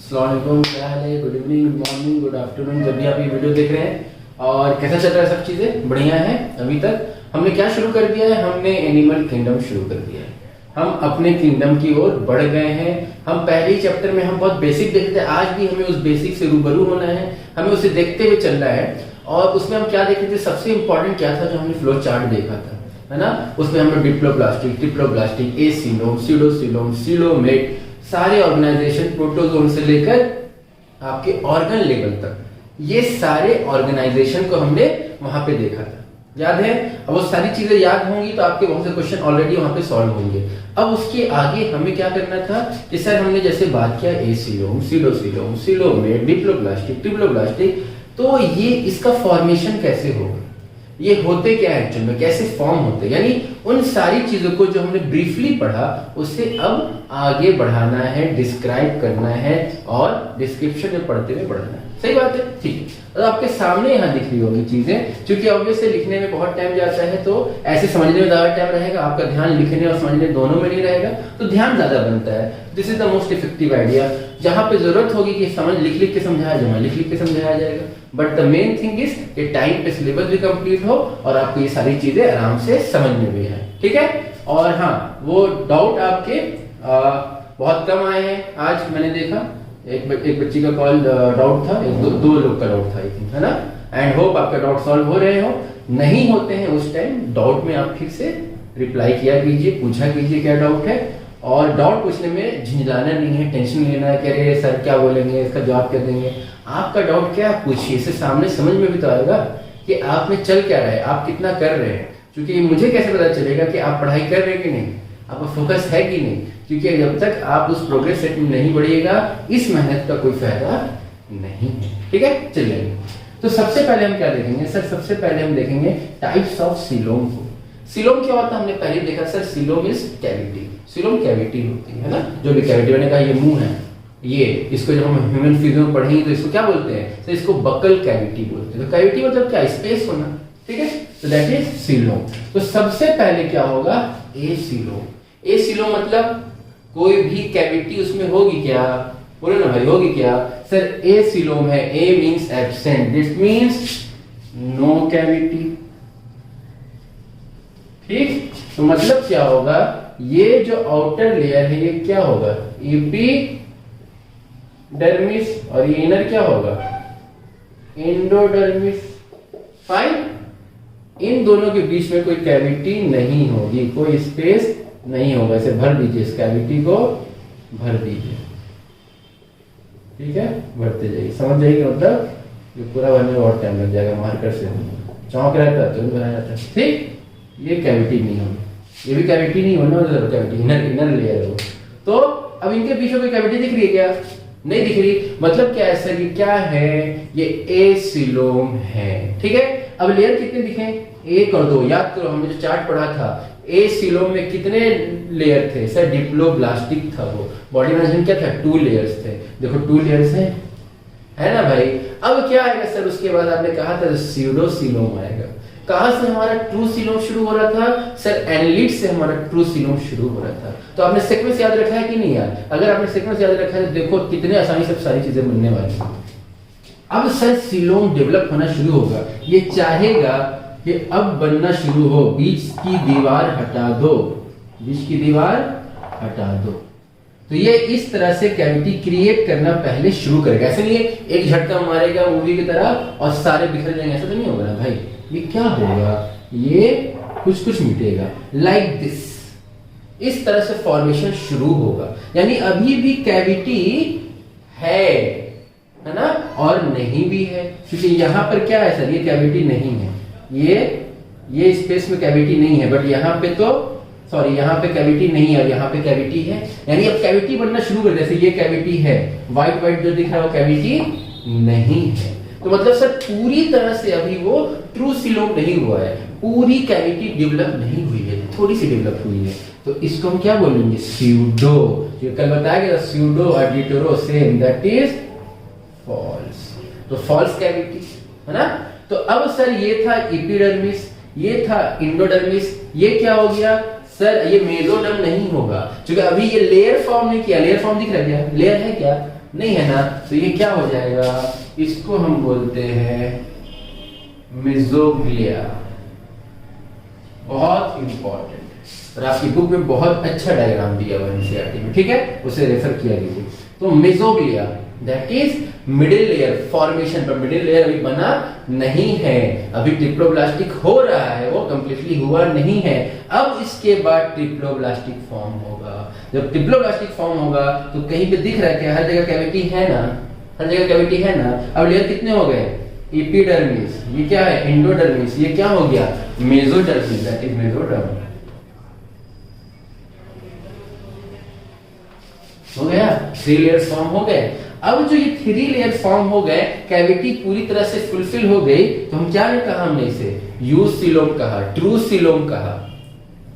अस्सलाम वालेकुम, क्या हाल है? Good evening, good morning, good afternoon, जब भी आप ये वीडियो देख रहे हैं। और कैसा चल रहा है? सब चीजें बढ़िया है। अभी तक हमने क्या शुरू कर दिया है? हमने एनिमल किंगडम शुरू कर दिया है। हम अपने किंगडम की ओर बढ़ गए हैं। हम पहले ही चैप्टर में हम बहुत बेसिक देखते थे, आज भी हमें उस बेसिक से रूबरू होना है, हमें उसे देखते हुए चलना है। और उसमें हम क्या देखे थे? सबसे इंपॉर्टेंट क्या था जो हमने फ्लो चार्ट देखा था, है ना? उसमें हमने डिप्लोब्लास्टिक, ट्रिप्लोब्लास्टिक, एसीलोम, सीडोसीलोम, सीलोमेट, सारे ऑर्गेनाइजेशन प्रोटोजोन से लेकर आपके ऑर्गन लेवल तक, ये सारे ऑर्गेनाइजेशन को हमने वहां पे देखा था। याद है? अब वो सारी चीजें याद होंगी तो आपके बहुत से क्वेश्चन ऑलरेडी वहां पे सॉल्व होंगे। अब उसके आगे हमें क्या करना था कि सर हमने जैसे बात किया एसीलोम, सीडोसीलोम, सीलोमेट, डिप्लोब्लास्टिक, ट्रिप्लोब्लास्टिक, तो ये इसका फॉर्मेशन कैसे होगा, ये होते क्या है एक्चुअल में, कैसे फॉर्म होते, यानी उन सारी चीजों को जो हमने ब्रीफली पढ़ा उसे अब आगे बढ़ाना है, डिस्क्राइब करना है और डिस्क्रिप्शन में पढ़ते हुए बढ़ाना है। सही बात है? ठीक है। तो आपके सामने यहाँ दिख रही होगी चीजें, क्योंकि ऑब्वियसली लिखने में बहुत टाइम जाता है तो ऐसे समझने में ज्यादा टाइम रहेगा, आपका ध्यान लिखने और समझने दोनों में नहीं रहेगा, तो ध्यान ज्यादा बनता है। This is the most effective idea. जहां पे जरूरत होगी कि समझ लिख लिख के समझाया जाए, लिख लिख के समझाया जाएगा, but the main thing is कि टाइम पे सिलेबस भी कंप्लीट हो और आपको ये सारी चीजें आराम से समझ में भी आए। ठीक है? और हाँ, वो डाउट आपके बहुत कम आए हैं। आज मैंने देखा एक बच्ची का कॉल डाउट था, दो लोग का डाउट था आई थिंक, है ना? एंड होप आपका डाउट सॉल्व हो रहे हो। नहीं होते हैं उस टाइम डाउट में आप ठीक से रिप्लाई किया कीजिए, पूछा कीजिए क्या डाउट है। और डाउट पूछने में झिझलाना नहीं है, टेंशन नहीं लेना है कि अरे सर क्या बोलेंगे, इसका जवाब क्या देंगे। आपका डाउट क्या है पूछिए, इससे सामने समझ में भी तो आएगा कि आप में चल क्या रहा है, आप कितना कर रहे हैं। क्योंकि मुझे कैसे पता चलेगा कि आप पढ़ाई कर रहे हैं कि नहीं, आपका फोकस है कि नहीं, क्योंकि जब तक आप उस प्रोग्रेस सेट में नहीं बढ़िएगा इस मेहनत का कोई फायदा नहीं है। ठीक है? चलिए, तो सबसे पहले हम क्या देखेंगे सर? सबसे पहले हम देखेंगे टाइप्स ऑफ सीलोम को। सीलोम क्या होता है हमने पहले देखा sir, coelom is cavity. Coelom cavity होती है ना, जो भी कैविटी, मैंने कहा ये मुंह है, ये इसको जब हम ह्यूमन फिजियो में पढ़ेंगे तो इसको क्या बोलते हैं सर? इसको बकल कैविटी बोलते हैं। तो कैविटी मतलब क्या? स्पेस होना। ठीक है? तो दैट इज सीलोम। तो सबसे पहले क्या होगा? ए सीलोम। ए सीलोम मतलब कोई भी कैविटी उसमें होगी क्या? बोलो ना भाई, होगी क्या? सर ए सीलोम है, A means absent, this means no cavity. ठीक? तो मतलब क्या होगा? ये जो आउटर लेयर है ये क्या होगा? एपिडर्मिस, और ये इनर क्या होगा? एंडोडर्मिस। फाइन। इन दोनों के बीच में कोई कैविटी नहीं होगी, कोई स्पेस नहीं होगा। इसे भर दीजिए, इस कैविटी को भर दीजिए। ठीक है? भरते जाइए, समझ जाइए मतलब ये पूरा भरने में बहुत टाइम लग जाएगा, मार्कर से चौंक रहता है तो बनाया जाता है। ठीक? ये कैविटी नहीं होगी, ये भी कैविटी नहीं होना, मतलब कैविटी इनर लेयर हो। तो अब इनके बीच में कोई कैविटी दिख रही है क्या? नहीं दिख रही। मतलब क्या है सर? ये क्या है? ये एसीलोम है। ठीक है? अब लेयर कितने दिखे? 1 और 2। याद करो हमने जो चार्ट पढ़ा था, एसीलोम में कितने लेयर थे सर? डिप्लोब्लास्टिक था वो। बॉडी मैनेजमेंट क्या था? 2 लेयर्स थे। देखो 2 लेयर्स है ना भाई? अब क्या आएगा सर? उसके बाद आपने कहा था सीडोसीलोम आएगा। कहां से हमारा ट्रू सीलोम शुरू हो रहा था सर? एनालिट से हमारा ट्रू सीलोम शुरू हो रहा था। तो आपने सीक्वेंस याद रखा है कि नहीं यार? अगर आपने सीक्वेंस याद रखा है तो देखो कितने आसानी से सारी चीजें बनने वाली हैं। अब सर सीलोम डेवलप होना शुरू होगा, ये चाहेगा कि अब बनना शुरू हो। बीच की दीवार हटा दो, बीच की दीवार हटा दो। तो ये इस तरह से कैविटी क्रिएट करना पहले शुरू करेगा। ऐसे नहीं एक झटका मारेगा मूवी की तरह और सारे बिखर जाएंगे, ऐसा तो नहीं होगा ना भाई। ये क्या होगा? ये कुछ कुछ मिटेगा, लाइक दिस। इस तरह से फॉर्मेशन शुरू होगा। यानी अभी भी कैविटी है ना? और नहीं भी है, क्योंकि यहां पर क्या है सर? ये कैविटी नहीं है, ये स्पेस में कैविटी नहीं है, बट यहाँ पे तो सॉरी, यहाँ पे कैविटी नहीं है और यहाँ be कैविटी है। यानी अब कैविटी बनना शुरू कर, जैसे ये कैविटी है, व्हाइट जो दिख रहा है वो कैविटी नहीं है। तो मतलब सर पूरी तरह से अभी वो ट्रू सीलोम नहीं हुआ है, पूरी कैविटी डेवलप नहीं हुई है, थोड़ी सी डेवलप हुई है। तो इसको हम क्या बोलेंगे? स्यूडो। जो कल बताया गया स्यूडो एडिटोरो सेम, दैट इज फॉल्स। तो फॉल्स कैविटी है ना? तो अब सर ये था एपिडर्मिस, ये था एंडोडर्मिस, ये क्या हो गया? सर ये मेसोडर्म नहीं होगा क्योंकि अभी ये लेयर फॉर्म नहीं किया। लेयर फॉर्म दिख रहा है क्या? लेयर है क्या? नहीं है ना। तो ये क्या हो जाएगा? इसको हम बोलते हैं मेसोग्लिया। बहुत इंपॉर्टेंट, और आपकी बुक में बहुत अच्छा डायग्राम दिया हुआ है एनसीईआरटी में, ठीक है, उसे रेफर किया कीजिए। तो mesoglea that is middle layer formation, पर मिडिल लेयर अभी बना नहीं है, अभी ट्रिप्लोब्लास्टिक हो रहा है, वो कंप्लीटली हुआ नहीं है। अब इसके बाद ट्रिप्लोब्लास्टिक फॉर्म होगा। जब ट्रिप्लोब्लास्टिक फॉर्म होगा तो कहीं पे दिख रहा है कि हर जगह कैविटी है ना, हर जगह कैविटी है ना। अब लेयर कितने हो गए? एपिडर्मिस, ये क्या है? एंडोडर्मिस, ये क्या हो गया? मेसोडर्मिस, दैट इज मेसोडर्म। हो गया, 3 लेयर्स फॉर्म हो गए। अब जो ये 3 लेयर फॉर्म हो गए, कैविटी पूरी तरह से फुलफिल हो गई, तो हम क्या कहा? हमने इसे यूसिलोम कहा, ट्रू सिलोम कहा।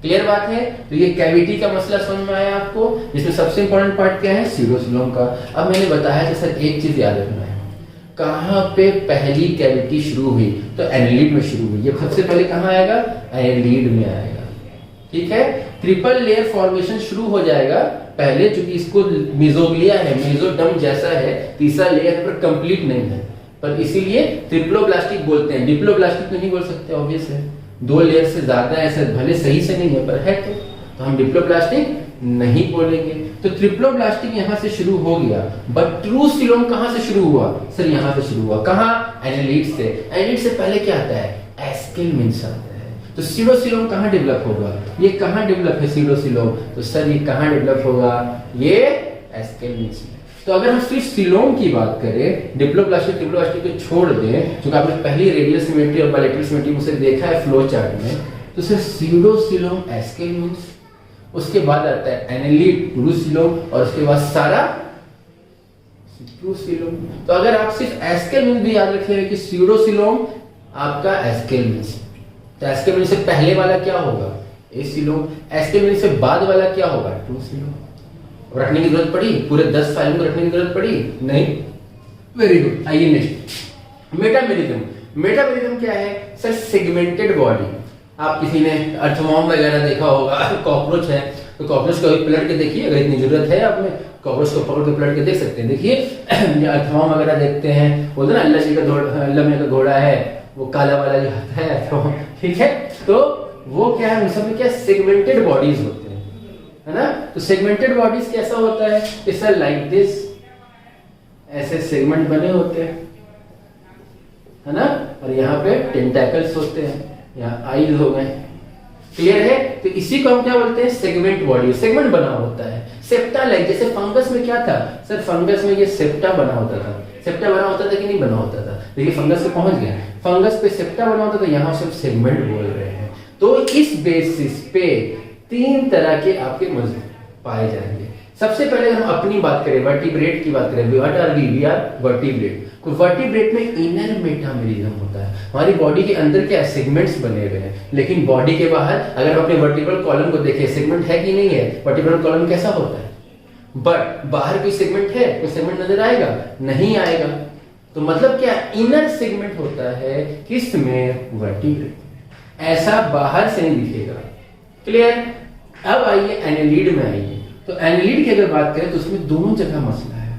क्लियर बात है? तो ये कैविटी का मसला समझ में आया आपको, जिसमें सबसे इंपॉर्टेंट पार्ट क्या है? सीडोसिलोम का। अब मैंने बताया कि सर एक चीज याद रखना है, कहां पे पहली कैविटी शुरू हुई? तो एनालिड में शुरू हुई। ये सबसे पहले कहां आएगा? एनालिड में आएगा, ठीक है। ट्रिपल लेयर फॉर्मेशन शुरू हो जाएगा पहले, चूंकि इसको मेसोग्लिया है, मेसोडर्म जैसा है, तीसरा लेयर पर कंप्लीट नहीं है, पर इसीलिए ट्रिप्लोब्लास्टिक बोलते हैं। डिप्लोब्लास्टिक नहीं बोल सकते, ऑब्वियस है, 2 लेयर से ज्यादा है, सर भले सही से नहीं है पर है, तो हम डिप्लोब्लास्टिक नहीं बोलेंगे। तो ट्रिप्लोब्लास्टिक यहां से शुरू हो गया, बट ट्रू सिलोम कहां से शुरू हुआ? सर यहां से शुरू हुआ। कहां? एनालिड से। एनालिड से पहले क्या आता है? एस्केलमेंट्स आता है। तो सीडोसिलोम कहां डेवलप होगा? ये कहां डेवलप है सीडोसिलोम? तो सर ये कहां डेवलप होगा? ये एस्केलमेंट्स में। तो अगर हम सिर्फ सिलोम की बात करें, डिप्लोब्लास्टिक ट्रिप्लोब्लास्टिक को छोड़ दें, क्योंकि आपने पहली रेडियल सिमेट्री और बायलैटरल सिमेट्री उसे देखा है फ्लो चार्ट में, तो सर सीडोसिलोम, एस्केलमेंट्स, उसके बाद आता है एनालिड, ट्रूसिलोम, और उसके बाद सारा ट्रूसिलोम। तो अगर आप सिर्फ एस्केलमेंट्स भी याद रखेंगे कि सीडोसिलोम आपका एस्केलमेंट्स, तो एस्केलमेंट्स से पहले वाला क्या होगा? एसिलोम। एस्केलमेंट्स से बाद वाला क्या होगा? ट्रूसिलोम। रखने की जरूरत पड़ी? पूरे 10 फाइलों को रखने की जरूरत पड़ी? नहीं। Very good. आइए नेक्स्ट, मेटामेरिज्म। मेटामेरिज्म क्या है? Sir segmented body. आप किसी ने अर्थवॉर्म वगैरह देखा होगा, कॉकरोच है, तो कॉकरोच को पलट के देखिए, अगर इतनी जरूरत है आप में, कॉकरोच को पकड़ के पलट के देख सकते हैं। देखिए अर्थवॉर्म वगैरह देखते हैं, बोलते ना अल्लाह जी का अल्लाह का घोड़ा है, वो काला वाला जो होता है, तो ठीक है, तो वो क्या है? उन सब में क्या सेगमेंटेड बॉडीज होते हैं, है ना। तो सेगमेंटेड बॉडीज कैसा होता है? इट्स लाइक दिस, ऐसे सेगमेंट बने होते हैं, है ना, और यहाँ पे टेंटैकल्स होते हैं, यहाँ आईज हो गए। क्लियर है? तो इसी को हम क्या बोलते हैं? Segment body. सेगमेंट बना होता है, सेप्टा लाइक। जैसे फंगस में क्या था? सर फंगस में ये सेप्टा बना होता था। सेप्टा बना होता था कि नहीं बना होता था? देखिए फंगस पे पहुंच गया, फंगस पे सेप्टा बना होता था, यहाँ सिर्फ सेगमेंट बोल रहे हैं। तो इस बेसिस पे 3 तरह के आपके मजहब पाए जाएंगे। सबसे पहले हम अपनी बात करें, वर्टिब्रेट की बात करें, what are we are vertebrate. तो वर्टिब्रेट में इनर मेटामेरिज्म होता है, हमारी बॉडी के अंदर क्या सेगमेंट्स बने हुए हैं, लेकिन बॉडी के बाहर अगर हम अपने वर्टिब्रल कॉलम को देखें, सेगमेंट है कि नहीं है? वर्टिब्रल कॉलम कैसा होता है? बट बाहर कोई सेगमेंट है? कोई सेगमेंट नजर आएगा? नहीं आएगा। तो मतलब क्या? इनर सेगमेंट होता है किसमें? वर्टिब्रेट। ऐसा बाहर से नहीं दिखेगा। क्लियर? अब आइए एनालिड में आइए। तो एनालिड की अगर बात करें तो उसमें दोनों जगह मसला है।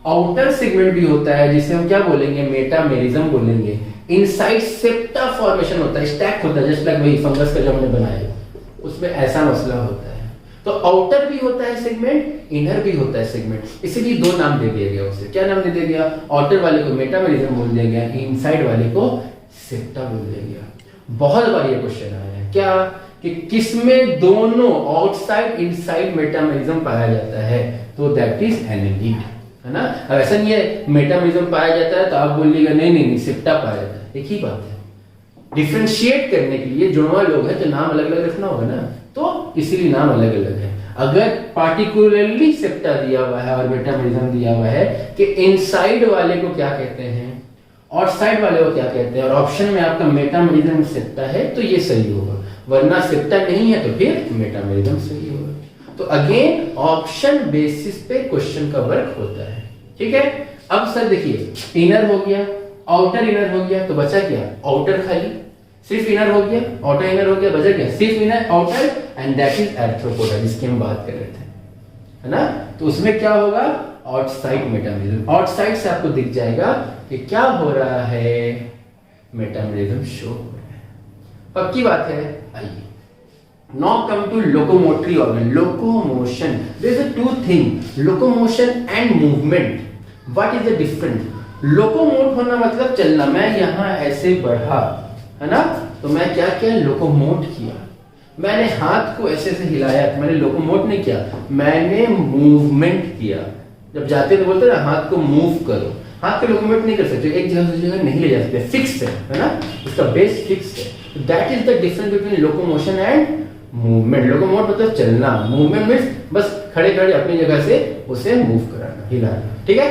आउटर सेगमेंट भी होता है जिसे हम क्या बोलेंगे? मेटामेरिज्म बोलेंगे। इनसाइड सेप्टा फॉर्मेशन होता है, स्टैक होता है, जस्ट लाइक वही फंगस का जो हमने बनाया, उसमें ऐसा मसला होता है। तो आउटर भी होता है सेगमेंट, इनर भी होता है सेगमेंट, इसीलिए 2 नाम दे दिया गया उसे। क्या नाम दे दिया गया? आउटर वाले को मेटामेरिज्म बोल दिया गया, इनसाइड वाले को सेप्टा बोल दिया गया। बहुत बार ये क्वेश्चन आया है क्या कि किसमें दोनों आउटसाइड इनसाइड मेटामेरिज्म पाया जाता है? तो दैट इज एनालिड, है ना। अब ऐसा नहीं है मेटामेरिज्म पाया जाता है तो आप बोलिएगा नहीं नहीं नहीं सेप्टा पाया जाता है, एक ही बात है। डिफरेंशिएट करने के लिए जुड़वा लोग हैं तो नाम अलग अलग रखना होगा ना, तो इसीलिए नाम अलग अलग है। अगर पार्टिकुलरली सेप्टा दिया हुआ है और मेटामेरिज्म दिया हुआ है कि इनसाइड वाले को क्या कहते हैं, आउटसाइड वाले को क्या कहते हैं, और ऑप्शन में आपका मेटामेरिज्म सेप्टा है तो ये सही होगा, वरना सेप्टा नहीं है तो फिर मेटामेरिज्म सही होगा। तो अगेन ऑप्शन बेसिस पे क्वेश्चन का वर्क होता है, ठीक है। अब सर देखिए इनर हो गया, आउटर इनर हो गया, तो बचा क्या? आउटर खाली। सिर्फ इनर हो गया, आउटर इनर हो गया, बचा गया सिर्फ inner outer, and that is arthropoda जिसकी हम बात कर रहे थे, है ना। तो उसमें क्या होगा, आउटसाइड मेटामेरिज्म, आउटसाइड से आपको दिख जाएगा कि क्या हो रहा है, मेटामेरिज्म शो हो रहा है, पक्की बात है। आइए now come to locomotory organ, locomotion, there is a two thing, locomotion and movement, what is the difference? Locomote होना मतलब चलना, मैं यहाँ ऐसे बढ़ा, है ना, तो मैं क्या किया, लोकोमोट किया, मैंने हाथ को ऐसे से हिलाया, तो मैंने लोकोमोट नहीं किया, मैंने मूवमेंट किया। जब जाते तो बोलते ना हाथ को मूव करो, हाथ को लोकोमोट नहीं कर सकते, एक जगह से जगह नहीं ले जा सकते, फिक्स है ना, उसका बेस फिक्स है। That is the difference between locomotion and movement. Locomote मतलब चलना, मूवमेंट मींस बस खड़े खड़े अपनी जगह से उसे मूव कराना, हिलाना, ठीक है।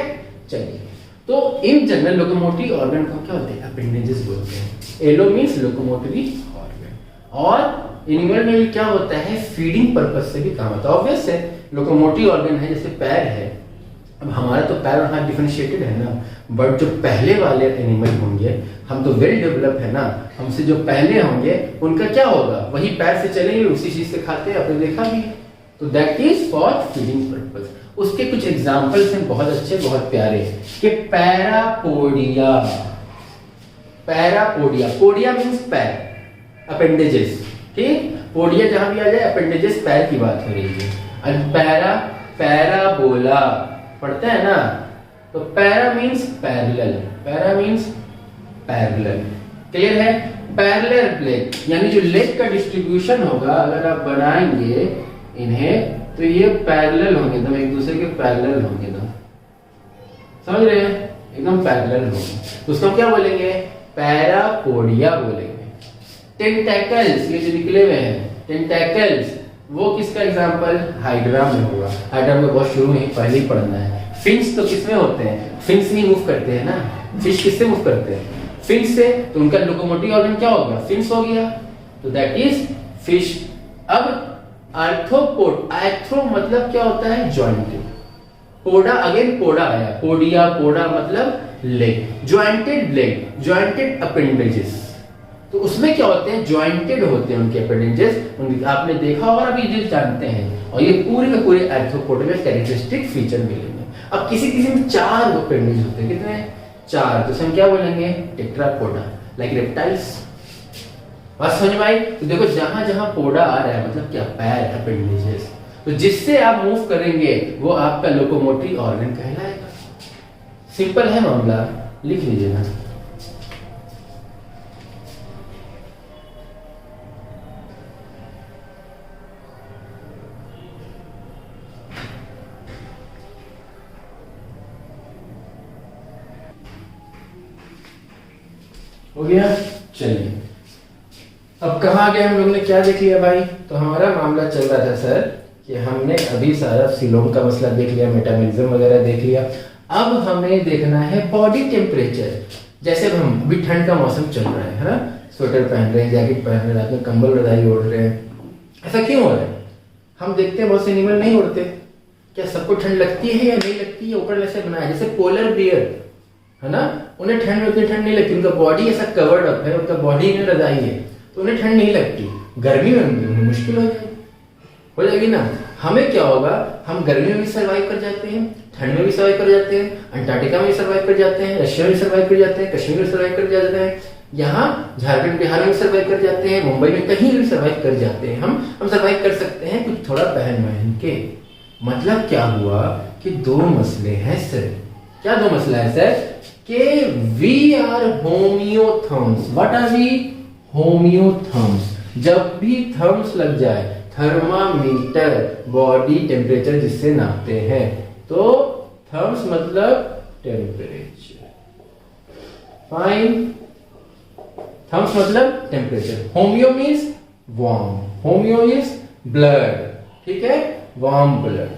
चलिए, तो इन जनरल लोकोमोटरी ऑर्गन को क्या बोलते हैं, अपेंडेजेस बोलते हैं। एलो मींस लोकोमोटरी ऑर्गन, और एनिमल में क्या होता है, फीडिंग पर्पस से भी काम आता है। ऑब्वियस है, लोकोमोटरी ऑर्गन है, जैसे पैर है, अब हमारा तो पैर और हाथ डिफरेंशिएटेड है ना, बट जो पहले वाले एनिमल होंगे, हम तो वेल डेवलप है ना, हमसे जो पहले होंगे उनका क्या होगा, वही पैर से चलेंगे, उसी चीज से खाते हैं, आपने देखा भी, तो that is for feeding purpose. उसके कुछ एग्जांपल्स हैं बहुत अच्छे, बहुत प्यारे, कि पैरापोडिया, पैरापोडिया, पोडिया मींस पैर, अपेंडेजेस, ठीक, पोडिया जहां भी आ जाए, अपेंडेजेस पैर की बात हो रही है। और पैरा, पैराबोला पढ़ते हैं ना, तो para means parallel, para means parallel, clear है। पैरेलल लेग, यानी जो लेग का डिस्ट्रीब्यूशन होगा, अगर आप बनाएंगे इन्हें, तो ये पैरेलल होंगे, तो एक दूसरे के पैरेलल होंगे, तो समझ रहे हैं, एकदम पैरेलल होंगे, तो उसको क्या बोलेंगे, पैरापोडिया बोलेंगे। टेंटैकल्स, ये जो निकले हुए हैं टेंटैकल्स, वो किसका एग्जांपल, हाइड्रा में होगा, हाइड्रा में बहुत शुरू में ही पहले ही पढ़ना है। फिन्स तो किसमें होते हैं, फिन्स नहीं मूव करते हैं ना, फिश किससे मूव करते हैं, फिन्स से, तो उनका लोकोमोटिव ऑर्गन क्या हो गया, फिन्स हो गया, तो दैट इज फिश। अब आर्थ्रोपोड, आर्थ्रो मतलब क्या होता है, जॉइंटेड, पोडा, अगेन पोडा आया, पोडिया, पोडा मतलब leg, jointed leg, jointed appendages, तो उसमें क्या होते हैं, जॉइंटेड होते हैं उनके अपेंडेजेस, आपने देखा होगा, अभी ये जानते हैं, और ये पूरे के पूरे आर्थ्रोपोड में कैरेक्टरिस्टिक फीचर मिलेंगे। अब किसी किसी में 4 अपेंडेज होते हैं, कितने, 4, तो हम क्या बोलेंगे, टेट्रापोडा, लाइक रेप्टाइल्स, बस समझ में आई। तो देखो जहां जहां पोडा आ रहा है मतलब क्या, पैर, अपेंडेजेस, तो जिससे आप मूव करेंगे वो आपका लोकोमोटरी ऑर्गन कहलाएगा। सिंपल है मामला, लिख लीजिए ना। हो गया, चलिए अब कहाँ गए हम लोग ने, क्या देख लिया भाई, तो हमारा मामला चल रहा था सर कि हमने अभी सारा सिलोम का मसला देख लिया, मेटामेरिज्म वगैरह देख लिया, अब हमें देखना है बॉडी टेम्परेचर। जैसे हम अभी ठंड का मौसम चल रहा है ना, स्वेटर पहन रहे हैं, जैकेट पहन रहे हैं, रात में कंबल रजाई ओढ़ रहे हैं, ऐसा क्यों हो रहा है, हम देखते हैं बहुत से एनिमल नहीं उड़ते, क्या सबको ठंड लगती है या नहीं लगती है, ऊपर ऐसे बनाया, जैसे पोलर बियर है ना, उन्हें ठंड में उतनी ठंड नहीं लगती, उनका बॉडी ऐसा कवर्ड अप है, उनका बॉडी में रजाई है, तो उन्हें ठंड नहीं लगती, गर्मी में उन्हें मुश्किल हो जाएगी ना। हमें क्या होगा, हम गर्मी में भी सर्वाइव कर जाते हैं, ठंड में भी सर्वाइव कर जाते हैं, अंटार्कटिका में भी सर्वाइव कर जाते हैं, रशिया में सर्वाइव कर जाते हैं, कश्मीर में सर्वाइव कर जाते हैं, यहाँ झारखंड बिहार में सर्वाइव कर जाते हैं, मुंबई में कहीं भी सर्वाइव कर जाते हैं, हम सर्वाइव कर सकते हैं कुछ थोड़ा पहन वहन के। मतलब क्या हुआ कि 2 मसले हैं सर, क्या 2 मसला है सर, कि we are homeotherms, what are we, homeotherms, जब भी थर्म्स लग जाए, थर्मामीटर, बॉडी टेम्परेचर जिससे नापते हैं, तो थर्म्स मतलब टेम्परेचर, फाइन, थर्म्स मतलब temperature, homeo means warm, homeo means blood, ठीक है, वार्म ब्लड,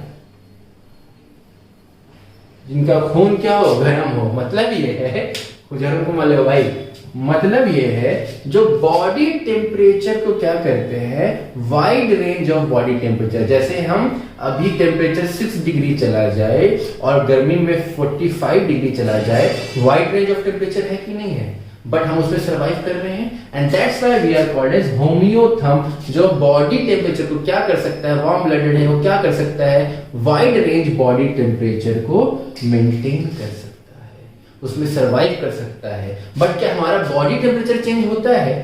जिनका खून क्या हो, गर्म हो, मतलब ये है, खुजर को मान लो भाई, मतलब ये है जो बॉडी टेम्परेचर को क्या करते हैं, wide range of body temperature, जैसे हम अभी टेम्परेचर 6 डिग्री चला जाए और गर्मी में 45 डिग्री चला जाए, वाइड रेंज ऑफ टेम्परेचर है कि नहीं है, बट हम उसमें सर्वाइव कर रहे हैं, and that's why we are called as homeotherm. जो बॉडी टेम्परेचर को क्या कर सकता है, वार्म ब्लडेड है, वो क्या कर सकता है, वाइड रेंज बॉडी टेम्परेचर को मेंटेन कर सकता है, उसमें सर्वाइव कर सकता है। बट क्या हमारा बॉडी टेम्परेचर चेंज होता है?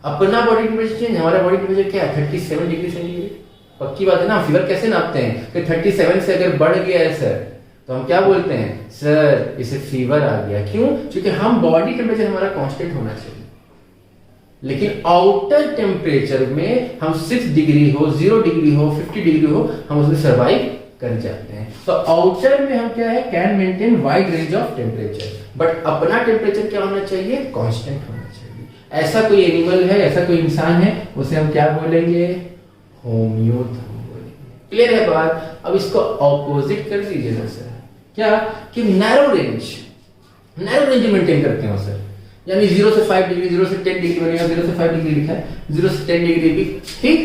अपना बॉडी टेम्परेचर चेंज, हमारा बॉडी टेम्परेचर क्या है, 37 डिग्री सेंटीग्रेड। पक्की बात है ना। फीवर कैसे नापते हैं कि 37 से अगर बढ़ गया है सर, तो हम क्या बोलते हैं, सर इसे फीवर आ गया। क्यों? क्योंकि हम बॉडी टेम्परेचर हमारा कांस्टेंट होना चाहिए, लेकिन आउटर टेम्परेचर में हम 6 डिग्री हो, 0 डिग्री हो, 50 डिग्री हो, हम उसमें सर्वाइव कर जाते हैं। तो आउटर में हम क्या है, can maintain wide range of temperature, but अपना टेम्परेचर क्या होना चाहिए, कांस्टेंट होना चाहिए। ऐसा कोई एनिमल है, ऐसा कोई इंसान है, उसे हम क्या बोलेंगे, होम्योथर्म बोलेंगे। क्लियर है बात? अब इसको ऑपोजिट कर दीजिए ना सर, क्या कि नैरो रेंज मेंटेन करते हैं सर, यानी 0 से 5 डिग्री, 0 से 10 डिग्री बनेगा, 0 से 5 डिग्री लिखा है, 0 से 10 डिग्री भी ठीक,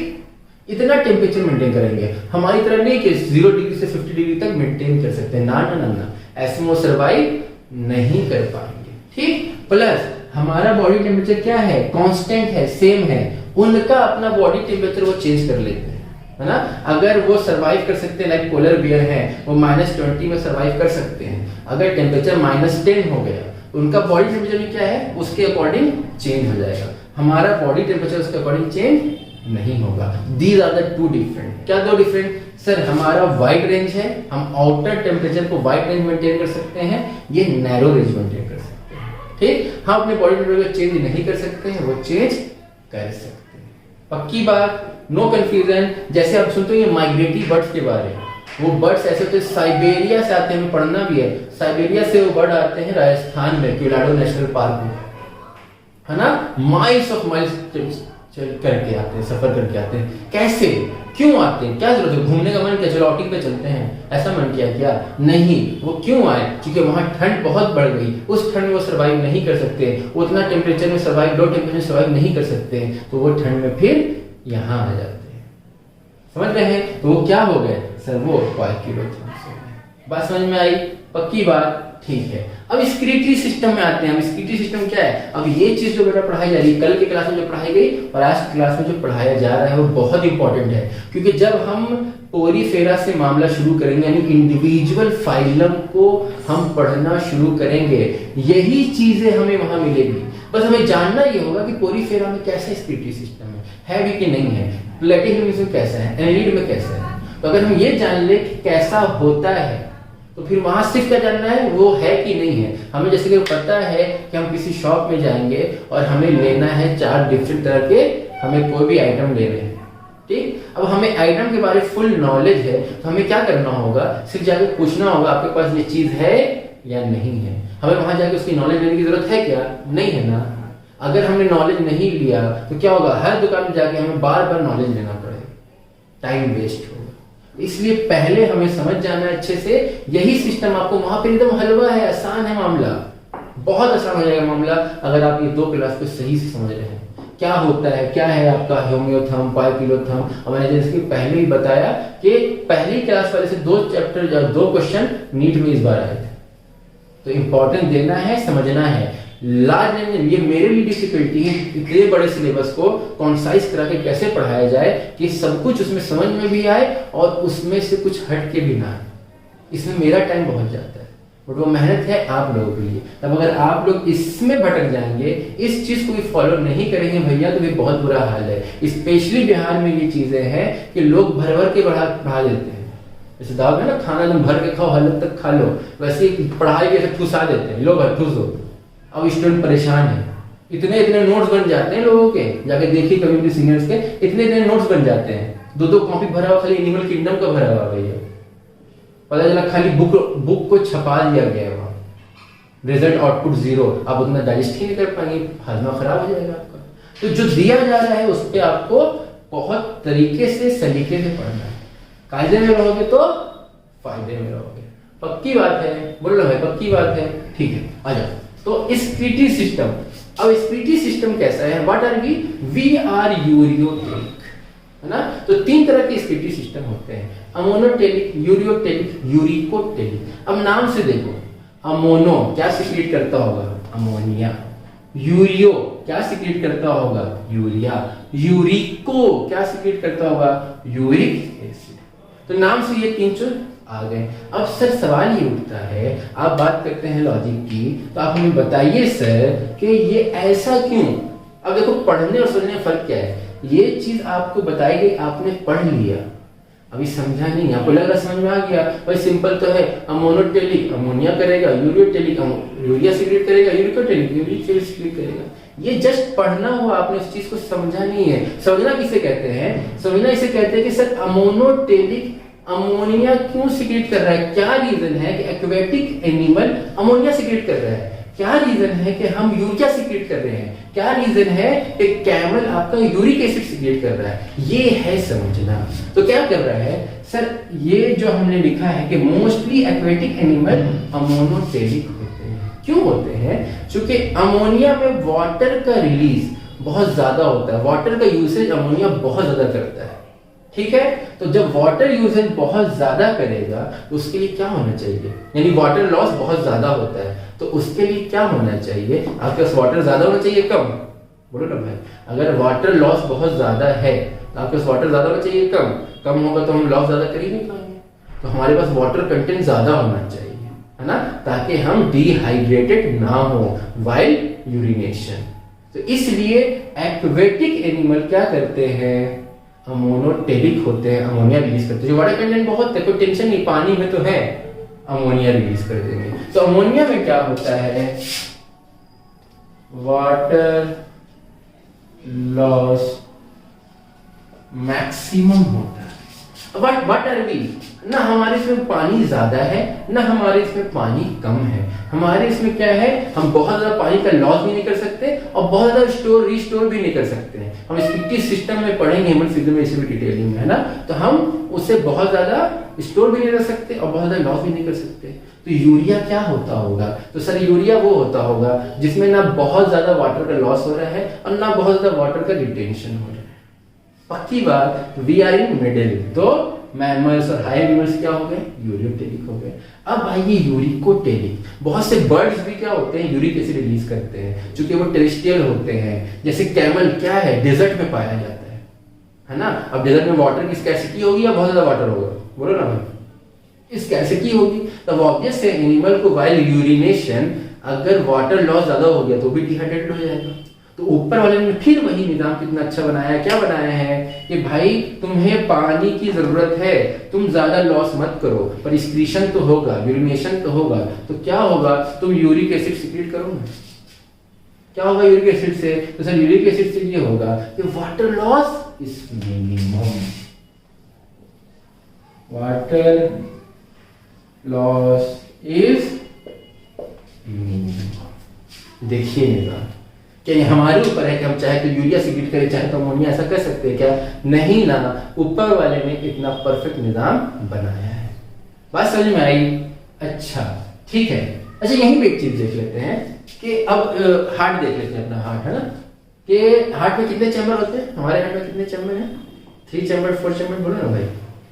इतना टेम्परेचर मेंटेन करेंगे। हमारी तरह नहीं कि 0 डिग्री से 50 डिग्री तक मेंटेन कर सकते हैं, ना ना ना ना, ऐसे वो सर्वाइव नहीं कर पाएंगे। ठीक, प्लस हमारा बॉडी टेम्परेचर क्या है, कांस्टेंट है, सेम है, उनका अपना बॉडी टेम्परेचर वो चेंज कर लेते हैं, है ना। अगर वो सर्वाइव कर सकते हैं, लाइक पोलर बियर है, वो -20 में सर्वाइव कर सकते हैं। अगर टेम्परेचर -10 हो गया, उनका बॉडी टेम्परेचर भी क्या है, उसके अकॉर्डिंग चेंज हो जाएगा। हमारा बॉडी टेम्परेचर उसके अकॉर्डिंग चेंज नहीं होगा। These are the two different. क्या दो डिफरेंट सर? हमारा वाइड रेंज है, हम आउटर टेम्परेचर को वाइड रेंज मेंटेन कर सकते हैं, ये नैरो रेंज मेंटेन कर सकते हैं। ठीक, हम अपने बॉडी टेम्परेचर चेंज नहीं कर सकते हैं, वो चेंज कर सकते हैं। पक्की बात, नो कंफ्यूजन। जैसे आप सुनते हो ये माइग्रेटरी बर्ड्स के बारे में, वो बर्ड्स ऐसे होते हैं साइबेरिया से आते हैं, हमें पढ़ना भी है। साइबेरिया से वो बर्ड आते हैं राजस्थान में, कोलोराडो नेशनल पार्क में, है ना। माइल्स ऑफ माइल्स करके आते हैं, सफर करके आते हैं। कैसे, क्यों आते हैं, क्या जरूरत है, घूमने का मन किया, चलो आउटिंग पे चलते हैं, ऐसा मन किया क्या? नहीं, वो क्यों आए? क्योंकि वहां ठंड बहुत बढ़ गई, उस ठंड में वो सर्वाइव नहीं कर सकते, उतना टेम्परेचर में सर्वाइव, लो टेम्परेचर सर्वाइव नहीं कर सकते, तो वो ठंड में फिर यहाँ आ जाते हैं। समझ रहे हैं? तो वो क्या हो गए सर, वो क्वाइकिलोथर्म हो गए। बात समझ में आई? पक्की बात, ठीक है। अब स्क्रीटरी सिस्टम में आते हैं हम। स्क्रीटरी सिस्टम क्या है? अब ये चीज जो बेटा पढ़ाई जा रही है, कल की क्लास में जो पढ़ाई गई और आज की क्लास में जो पढ़ाया जा रहा है, वो बहुत इंपॉर्टेंट है। क्योंकि जब हम पोरीफेरा से मामला शुरू करेंगे, यानी इंडिविजुअल फाइलम को हम पढ़ना शुरू करेंगे, यही चीजें हमें वहां मिलेगी। बस हमें जानना ये होगा कि पोरीफेरा में कैसा स्क्रीटरी सिस्टम है भी कि नहीं है, प्लेटिहेलमिन्थस में कैसा है, एनालिड में कैसा है। तो अगर हम ये जान ले कि कैसा होता है, तो फिर वहां सिर्फ क्या जानना है, वो है कि नहीं है। हमें जैसे कि पता है कि हम किसी शॉप में जाएंगे और हमें लेना है 4 डिफरेंट तरह के, हमें कोई भी आइटम लेने हैं, ठीक। अब हमें आइटम के बारे में फुल नॉलेज है, तो हमें क्या करना होगा, सिर्फ जाके पूछना होगा आपके पास ये चीज है या नहीं है। हमें वहां जाके उसकी नॉलेज लेने की जरूरत है क्या? नहीं है ना। अगर हमने नॉलेज नहीं लिया तो क्या होगा, हर दुकान में जाके हमें बार बार नॉलेज लेना पड़ेगा, टाइम वेस्ट होगा। इसलिए पहले हमें समझ जाना है अच्छे से, यही सिस्टम आपको वहां पर एकदम हलवा है, आसान है मामला, बहुत आसान हो जाएगा मामला अगर आप ये 2 क्लास को सही से समझ रहे हैं। क्या होता है, क्या है आपका होम्योथर्म, पाइकिलोथर्म। मैंने जैसे पहले ही बताया कि पहली क्लास वाले से 2 चैप्टर या 2 क्वेश्चन नीट में इस बार आए थे, तो इंपॉर्टेंट देना है, समझना है। ये मेरे लिए डिफिकल्टी है, इतने बड़े सिलेबस को कॉन्साइज करा के कैसे पढ़ाया जाए कि सब कुछ उसमें समझ में भी आए और उसमें से कुछ हट के भी ना आए। इसमें मेरा टाइम बहुत जाता है, बट वो मेहनत है आप लोगों के लिए। तब अगर आप लोग इसमें भटक जाएंगे, इस चीज को भी फॉलो नहीं करेंगे भैया, तो ये बहुत बुरा हाल है। स्पेशली बिहार में ये चीजें हैं कि लोग भर भर के पढ़ा देते हैं। जैसे दाव है ना, खाना एकदम भर के खाओ, हालत तक खा लो, वैसे पढ़ाई भी ऐसे ठुसा देते हैं, लोग ठुस हो। अब स्टूडेंट परेशान है, इतने इतने नोट्स बन जाते हैं लोगों के, जाके देखिए कम्युनिटी सीनियर्स के, इतने इतने नोट्स बन जाते हैं, 2-2 कॉपी भरा हुआ, खाली एनिमल किंगडम का भरा हुआ भैया। पता चला खाली बुक को छपा दिया गया वहां, रिजल्ट आउटपुट 0। आप उतना डाइजेस्ट ही नहीं कर पाएंगे, हाजमा खराब हो जाएगा आपका। तो जो दिया जा रहा है उस पर आपको बहुत तरीके से, सलीके से पढ़ना है। कायदे में रहोगे तो फायदे में रहोगे। पक्की बात है, बोल रहा है, पक्की बात है, ठीक है। आ जाओ। तो स्क्रीटरी सिस्टम, अब स्क्रीटरी सिस्टम कैसा है, what are we are ureotelic, है ना। तो 3 तरह के स्क्रीटरी सिस्टम होते हैं, अमोनोटेलिक, यूरियोटेलिक, यूरिकोटेलिक। अब नाम से देखो, अमोनो क्या सिक्रीट करता होगा, अमोनिया, यूरियो क्या सीक्रेट करता होगा? यूरिया। यूरिको क्या सीक्रेट करता होगा? Uric acid. तो नाम से ये तीन चीज आ गए। अब सर सवाल ये उठता है, आप बात करते हैं लॉजिक की, तो आप हमें बताइए सर कि ये ऐसा क्यों? अब देखो पढ़ने और सुनने में फर्क क्या है। ये चीज आपको बताई गई, आपने पढ़ लिया, अभी समझा नहीं, आपको लग रहा समझ में आ गया, भाई सिंपल तो है, अमोनोटेलिक अमोनिया करेगा, यूरियोटेलिक यूरिया सीक्रेट करेगा, यूरिकोटेलिक यूरिक एसिड सीक्रेट करेगा। ये जस्ट पढ़ना हुआ, आपने उस चीज को समझा नहीं है। समझना किसे कहते हैं? समझना इसे कहते हैं कि सर अमोनोटेलिक अमोनिया क्यों सीक्रेट कर रहा है, क्या रीजन है कि एक्वेटिक एनिमल अमोनिया सीक्रेट कर रहा है, क्या रीजन है कि हम यूरिया सीक्रेट कर रहे हैं, क्या रीजन है कि कैमल आपका यूरिक एसिड सीक्रेट कर रहा है, ये है समझना। तो क्या कर रहा है सर, ये जो हमने लिखा है कि मोस्टली एक्वेटिक एनिमल अमोनोटेलिक होते हैं। क्यों होते हैं? क्योंकि अमोनिया में वाटर का रिलीज बहुत ज्यादा होता है, वाटर का यूसेज अमोनिया बहुत ज्यादा करता है, ठीक है। तो जब वाटर यूसेज बहुत ज्यादा करेगा तो उसके लिए क्या होना चाहिए, यानी वाटर लॉस बहुत ज्यादा होता है, तो उसके लिए क्या होना चाहिए? आपके पास वाटर ज्यादा होना चाहिए, कम? बोलो ना भाई, अगर वाटर लॉस बहुत ज्यादा है तो आपके पास वाटर ज्यादा होना चाहिए, कम? कम होगा तो हम लॉस ज्यादा कर ही नहीं पाएंगे। तो हमारे पास वाटर कंटेंट ज्यादा होना चाहिए, है ना, ताकि हम डिहाइड्रेटेड ना हो वाइल यूरिनेशन। तो इसलिए एक्वेटिक एनिमल क्या करते हैं? अमोनोटेलिक होते हैं, अमोनिया रिलीज करते हैं। जो वाटर कंटेंट बहुत है, कोई टेंशन नहीं, पानी में तो है, अमोनिया रिलीज कर देंगे। तो अमोनिया में क्या होता है? वाटर लॉस मैक्सिमम होता है। What are we? ना हमारे इसमें पानी ज्यादा है, ना हमारे इसमें पानी कम है। हमारे इसमें क्या है, हम बहुत ज्यादा पानी का लॉस भी नहीं कर सकते और बहुत ज्यादा स्टोर रिस्टोर भी नहीं कर सकते हैं। हम इसकी किस सिस्टम में पढ़ेंगे ह्यूमन फिजिक्स में, इसे भी डिटेलिंग में, है ना। तो हम उससे बहुत ज्यादा स्टोर भी नहीं कर सकते और बहुत ज्यादा लॉस भी नहीं कर सकते। तो यूरिया क्या होता होगा? तो सर यूरिया वो होता होगा जिसमें ना बहुत ज्यादा वाटर का लॉस हो रहा है और ना बहुत ज्यादा वाटर का रिटेंशन हो रहा है। पक्की बात, वी आर इन मिडिल। तो मैमल्स और हाई एनिमल्स क्या हो गए? यूरियोटेलिक हो गए। अब आइए यूरिकोटेलिक। बहुत से बर्ड्स भी क्या होते हैं? यूरिक एसिड रिलीज करते हैं, क्योंकि वो टेरेस्ट्रियल होते हैं। जैसे कैमल क्या है? डेजर्ट में पाया जाता है ना। अब डेजर्ट में वाटर की स्कैर्सिटी होगी या बहुत ज्यादा वाटर होगा? बोलो ना भाई, स्कैर्सिटी होगी। तब ऑब्वियस है एनिमल को वाइल यूरिनेशन अगर वाटर लॉस ज्यादा हो गया तो भी डिहाइड्रेटेड हो जाएगा। तो ऊपर वाले ने फिर वही निजाम कितना अच्छा बनाया है। क्या बनाया है कि भाई तुम्हें पानी की जरूरत है, तुम ज्यादा लॉस मत करो, पर एक्सक्रीशन तो होगा, यूरिनेशन तो होगा। तो क्या होगा? तुम यूरिक एसिड सीक्रेट करोगे। क्या होगा यूरिक एसिड से? तो सर यूरिक एसिड से ये होगा कि water loss is minimum, water loss is minimum. देखिए निजाम कि हमारे ऊपर है कि हम चाहे तो यूरिया सीक्रेट करें, चाहे तो अमोनिया, ऐसा कर सकते हैं क्या? नहीं ना, ऊपर वाले ने इतना परफेक्ट निजाम बनाया है। बात समझ में आई? अच्छा ठीक है। अच्छा यहीं पे एक चीज देख लेते हैं कि अब हार्ट देख लेते हैं, अपना हार्ट, है ना, कि हार्ट में कितने चैम्बर होते हैं? हमारे हार्ट में कितने चैम्बर हैं? 3 चैम्बर 4 चैम्बर, बोलो ना भाई,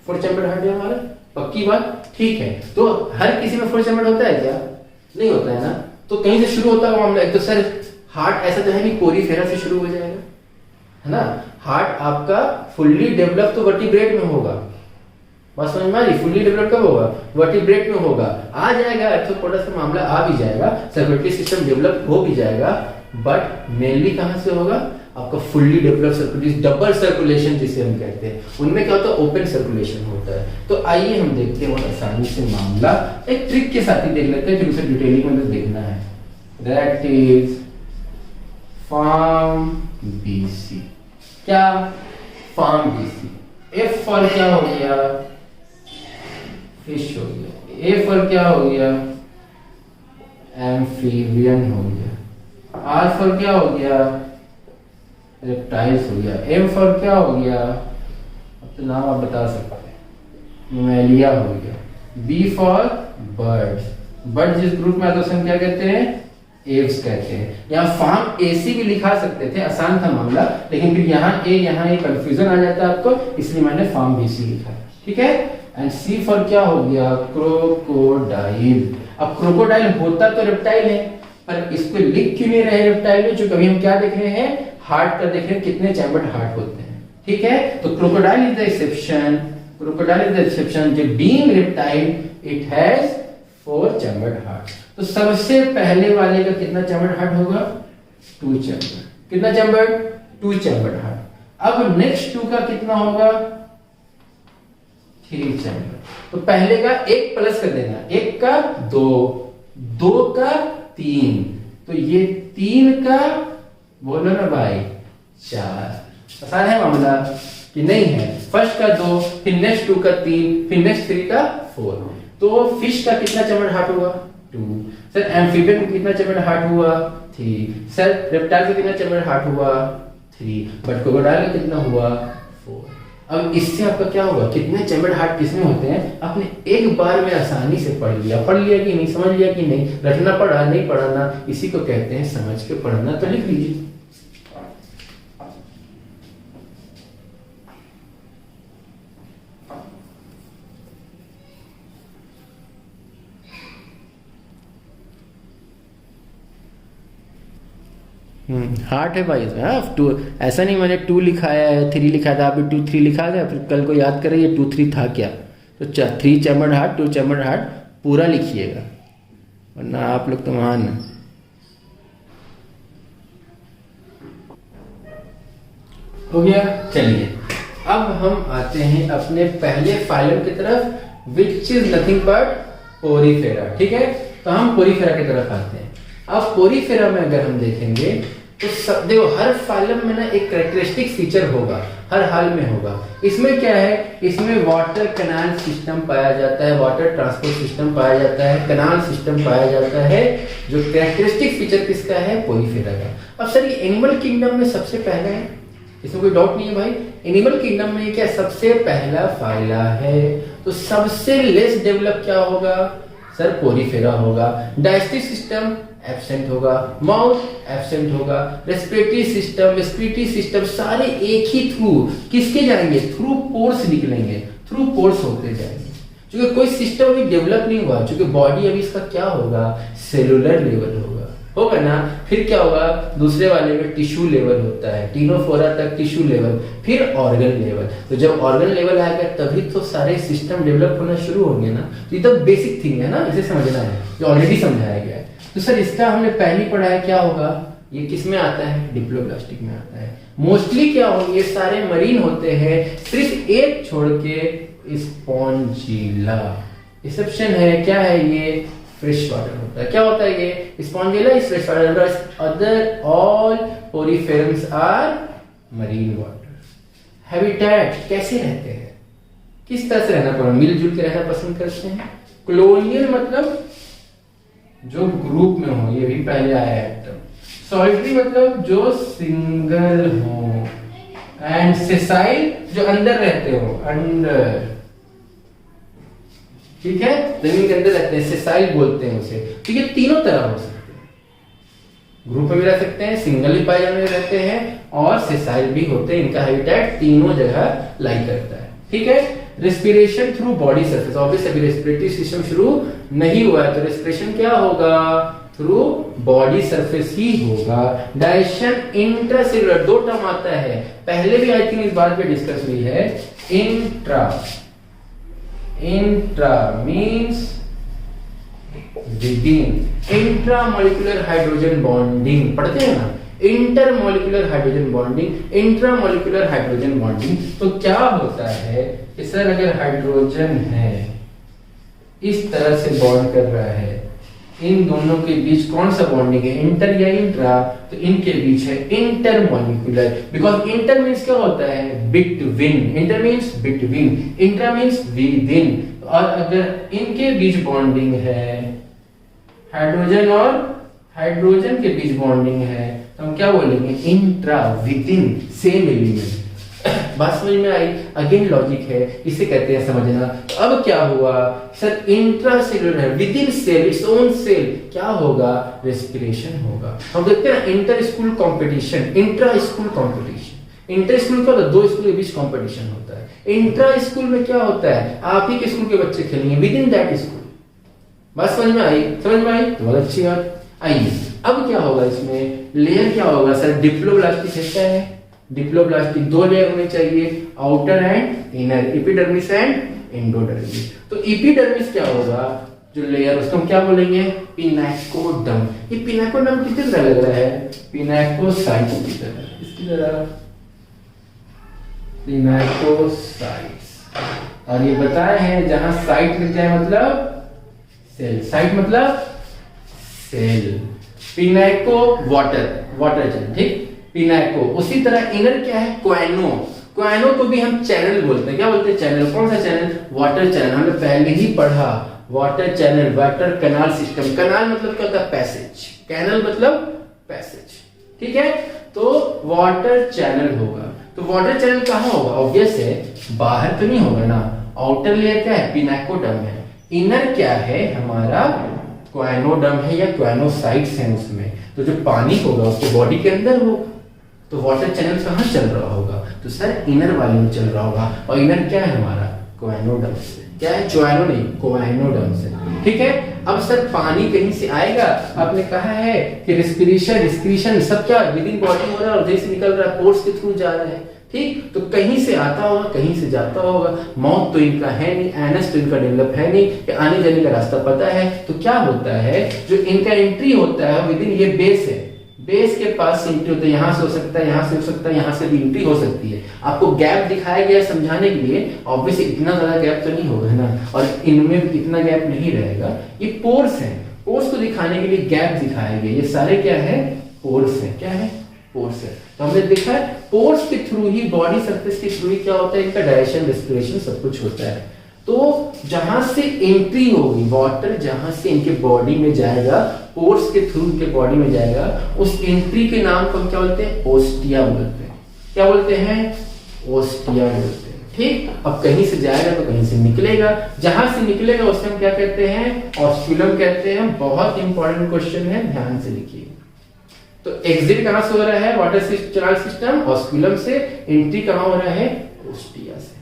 4 चैम्बर हार्ट है हमारा। पक्की बात, ठीक है। तो हर किसी में 4 चैम्बर होता है क्या? नहीं होता है ना। तो कहीं से शुरू होता है मामला। एक तो सर हार्ट ऐसा तो है नहीं कोरीफेरा से शुरू हो जाएगा, है ना। हार्ट आपका फुल्ली डेवलप तो वर्टिब्रेट में होगा। बात समझ में आ रही? फुल्ली डेवलप कब होगा? वर्टिब्रेट में होगा। आ जाएगा आर्थ्रोपोडस का मामला, आ भी जाएगा, सर्कुलेटरी सिस्टम डेवलप हो भी जाएगा, बट मेनली कहां से होगा? आपका fully develop circulatory, double circulation जिसे हम कहते हैं, उनमें क्या होता है? ओपन सर्कुलेशन होता है। तो आइए हम देखते हैं बहुत आसानी से मामला, एक ट्रिक के साथ ही देख लेते हैं, फिर उसे डिटेलिंग में देखना है। That is form BC. क्या? Form BC. एफ फॉर क्या हो गया? फिश हो गया। ए फॉर क्या हो गया? एम्फीबियन हो गया। आर फॉर क्या हो गया? रेप्टाइल्स हो गया। एम फॉर क्या हो गया? अब तो नाम आप बता सकते हैं, मैलिया हो गया। B for birds. बर्ड जिस ग्रुप में आता है उसे हम क्या कहते हैं? एव्स कहते हैं। यहाँ फार्म एसी भी लिखा सकते थे, आसान था मामला, लेकिन फिर यहाँ ए कंफ्यूजन आ जाता है आपको, इसलिए मैंने फार्म बीसी लिखा है, ठीक है। एंड सी फॉर क्या हो गया? क्रोकोडाइल। अब क्रोकोडाइल होता तो रेप्टाइल है, और इसको लिख क्यों नहीं रहे रेप्टाइल में, क्योंकि अभी हम क्या देख रहे हैं, हार्ट का देख रहे हैं, कितने चैम्बर्ड हार्ट होते हैं। ठीक है, तो crocodile is the exception, crocodile is the exception, जो being reptile it has 4 chambered heart. तो सबसे पहले वाले का कितना चैम्बर्ड हार्ट होगा, 2 चैम्बर्ड। कितना चैम्बर्ड, 2 चैम्बर्ड हार्ट। अब नेक्स्ट 2 का कितना होगा, 3 चैम्बर। तो पहले का 1 प्लस कर देना, 1 का 2, 2 का 3, तो ये 3 का बोलो ना भाई 4। आसान है मामला कि नहीं है। फर्स्ट का 2, फिर नेक्स्ट 2 का 3, फिर नेक्स्ट 3 का 4। तो फिश का कितना चैम्बर्ड हार्ट हुआ, 2। सर एम्फीबियन का कितना चैम्बर्ड हार्ट हुआ, 3। सर रेप्टाइल का कितना चैम्बर्ड हार्ट हुआ, 3। बट क्रोकोडाइल का कितना हुआ, 4। अब इससे आपका क्या होगा, कितने चैम्बर्ड हार्ट किसमें होते हैं, आपने एक बार में आसानी से पढ़ लिया कि नहीं, समझ लिया कि नहीं, रटना पड़ा नहीं पढ़ाना, इसी को कहते हैं समझ के पढ़ना। तो लिख लीजिए। हार्ट है भाई इसमें। हाँ 2, ऐसा नहीं मैंने 2 लिखाया है 3 लिखा था, अभी 2 3 लिखा गया, फिर कल को याद करें ये 2 3 था क्या। तो 3 चैम्बर्ड हार्ट 2 चैम्बर्ड हार्ट पूरा लिखिएगा, वरना आप लोग तो महान हैं। हो गया, चलिए अब हम आते हैं अपने पहले फाइलम की तरफ, which is nothing but Porifera. ठीक है, तो हम पोरीफेरा की तरफ आते हैं। अब पोरीफेरा में अगर हम देखेंगे तो देखो हर फाइलम में ना एक कैरेक्टरिस्टिक फीचर होगा, हर हाल में होगा। इसमें क्या है, इसमें वाटर कैनाल सिस्टम पाया जाता है, वाटर ट्रांसपोर्ट सिस्टम पाया जाता है, कैनाल सिस्टम पाया जाता है। जो कैरेक्टरिस्टिक फीचर किसका है, पोरीफेरा का। अब सर ये एनिमल किंगडम में सबसे पहले है, इसमें कोई डाउट नहीं है भाई। एनिमल किंगडम में क्या सबसे पहला फाइला है, तो सबसे लेस डेवलप क्या होगा सर, पोरीफेरा होगा। डाइजेस्टिव सिस्टम एब्सेंट होगा, माउथ एब्सेंट होगा, रेस्पिरेटरी सिस्टम सारे एक ही थ्रू किसके जाएंगे, थ्रू पोर्स निकलेंगे, थ्रू पोर्स होते जाएंगे। क्योंकि कोई सिस्टम अभी डेवलप नहीं हुआ, क्योंकि बॉडी अभी इसका क्या होगा, सेलुलर लेवल होगा ना। फिर क्या होगा, दूसरे वाले में टिश्यू लेवल होता है, टीनोफोरा तक टिश्यू लेवल, फिर ऑर्गन लेवल। तो जब ऑर्गन लेवल आएगा तभी तो सारे सिस्टम डेवलप होना शुरू होंगे ना। तो ये तो बेसिक थिंग है ना, इसे समझना है, ये ऑलरेडी समझाया गया है। तो सर इसका हमने पहले पढ़ा है, क्या होगा, ये किस में आता है, डिप्लोब्लास्टिक में आता है। मोस्टली क्या होंगे, सारे मरीन होते हैं, सिर्फ एक छोड़ के स्पॉन्जिला एक्सेप्शन है। क्या है ये, फ्रेश वाटर होता है। क्या होता है ये, Spongilla is fresh water, other all poriferans are marine water. Habitat कैसे रहते हैं, किस तरह से रहना पसंद, मिलजुल के रहना पसंद करते हैं। कॉलोनियल मतलब जो ग्रुप में हो, ये भी पहले आया है एकदम। सॉलिटरी मतलब जो सिंगल हो, एंड सेसाइल जो अंदर रहते हो, अंडर, ठीक है, जमीन के अंदर रहते हैं, सेसाइल बोलते हैं उसे। तो ये तीनों तरह हो सकते हैं, ग्रुप में भी रह सकते हैं, सिंगल पाए जाने में रहते हैं, और सेसाइल भी होते हैं। इनका हैबिटेट तीनों जगह लाई करता है। ठीक है, respiration through body surface, obviously अभी रेस्पिरेटरी सिस्टम शुरू नहीं हुआ है, तो रेस्पिरेशन क्या होगा, थ्रू बॉडी सरफेस ही होगा। डाइजेशन इंट्रासेलुलर, 2 टर्म आता है, पहले भी आई थिंक इस बात पे डिस्कस हुई है। Intra means within, intramolecular hydrogen bonding पढ़ते हैं ना, intermolecular hydrogen bonding, intramolecular hydrogen bonding. तो क्या होता है कि सर अगर हाइड्रोजन है इस तरह से बॉन्ड कर रहा है, इन दोनों के बीच कौन सा बॉन्डिंग है, इंटर या इंट्रा, तो इनके बीच है इंटरमोलिकुलर। बिकॉज इंटर मीन्स क्या होता है, between, inter means between, intra means within. और अगर इनके बीच बॉन्डिंग है, हाइड्रोजन और हाइड्रोजन के बीच बॉन्डिंग है, तो हम क्या बोलेंगे, इंट्रा, विदिन, सेम एलिमेंट। बात समझ में आई, अगेन लॉजिक है, इसे कहते हैं समझना। तो अब क्या हुआ सर, इंट्रासेलुलर है, within cell, it's own cell, क्या होगा, रेस्पिरेशन होगा। हम देखते हैं inter school competition, intra school competition. Inter school का तो 2 स्कूल के बीच कंपटीशन होता है, इंट्रा स्कूल में क्या होता है, आप ही के स्कूल के बच्चे खेलेंगे विद इन दैट स्कूल। बात समझ में आई, समझ में आई तो बहुत अच्छी बात। आइए अब क्या होगा, इसमें लेयर क्या होगा सर, डिप्लोब्लास्टिक है, है डिप्लोब्लास्टिक 2 लेयर होने चाहिए, outer and inner, epidermis and endodermis. तो एपिडर्मिस क्या होगा जो लेयर, उसको हम क्या बोलेंगे, पिनाकोडर्म। ये पिनाकोडर्म कितनी तरह लग रहा है, पिनाकोसाइट की तरह, इसकी तरह पिनाकोसाइट्स। और ये बताए हैं जहां साइट लिख जाए मतलब सेल, साइट मतलब सेल। पिनाको वाटर, वाटर चैनल, ठीक, पिनाको। उसी तरह इनर क्या है, क्वानो, क्वानो को भी हम चैनल बोलते हैं, क्या बोलते हैं, चैनल। कौन सा चैनल, वाटर चैनल, हमने पहले ही पढ़ा, water channel, water canal system. Canal मतलब क्या होता है, पैसेज, कैनल मतलब पैसेज, ठीक है। तो वाटर चैनल होगा, तो वाटर चैनल कहाँ होगा, ऑब्वियस है बाहर तो नहीं होगा ना। आउटर लेयर क्या है, पिनाकोडर्म है, इनर क्या है हमारा, क्वानोडर्म है या क्वानोसाइट्स हैं उसमें। तो जो पानी होगा उसके बॉडी के अंदर होगा, तो वाटर चैनल कहाँ चल रहा होगा, तो सर इनर वाले में चल रहा होगा। और इनर क्या है हमारा, क्वानोडर्म से, क्या है, ज्वाइनो नहीं, क्वानोडर्म से, ठीक है। अब सर पानी कहीं से आएगा, आपने कहा है कि रेस्पिरेशन, रिस्क्रीशन सब क्या विद इन बॉडी हो रहा है और देह से निकल रहा है, पोर्स के थ्रू जा रहा है, ठीक। तो कहीं से आता होगा, कहीं से जाता होगा। माउथ तो इनका है नहीं, एनस तो इनका डेवलप है नहीं, कि आने जाने का रास्ता पता है। तो क्या होता है, जो इनका एंट्री होता है विद इन, ये बेस है, बेस के पास एंट्री होता है, यहां से हो सकता है, यहां से हो सकता है, यहां से भी एंट्री हो सकती है। आपको गैप दिखाया गया समझाने के लिए, ऑब्वियसली इतना ज्यादा गैप तो नहीं होगा ना, और इनमें भी इतना गैप नहीं रहेगा। ये पोर्स है, पोर्स को दिखाने के लिए गैप दिखाया गया। ये सारे क्या है, पोर्स है, क्या है, पोर्स है। तो हमने देखा है पोर्स के थ्रू ही, बॉडी सरफेस के थ्रू ही क्या होता है, इनका डायरेक्शन, रेस्पिरेशन सब कुछ होता है। तो जहां से एंट्री होगी वाटर, जहां से इनके बॉडी में जाएगा, पोर्स के थ्रू इनके बॉडी में जाएगा, उस एंट्री के नाम को हम क्या बोलते हैं, ओस्टिया बोलते हैं। क्या बोलते हैं, ओस्टिया बोलते हैं, ठीक। अब कहीं से जाएगा तो कहीं से निकलेगा, जहां से निकलेगा उसे हम क्या कहते हैं, ऑस्क्यूलम कहते हैं। बहुत इंपॉर्टेंट क्वेश्चन है, ध्यान से लिखिए। तो एग्जिट कहां से हो रहा है, वाटर चैनल सिस्टम, ऑस्क्यूलम से। एंट्री कहां हो रहा है, ओस्टिया से।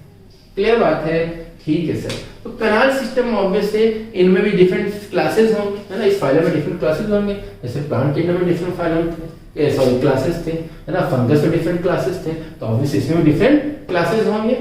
क्लियर बात है, ठीक है सर। तो कैनाल सिस्टम ऑब्वियस है, इनमें भी डिफरेंट क्लासेस होंगे, है ना। इस फाइलम में डिफरेंट क्लासेस होंगे, जैसे प्लांट किंगडम में डिफरेंट फाइलम थे, सॉरी क्लासेस थे, है ना। फंगस में डिफरेंट क्लासेस थे, तो ऑब्वियसली इसमें भी डिफरेंट क्लासेस होंगे।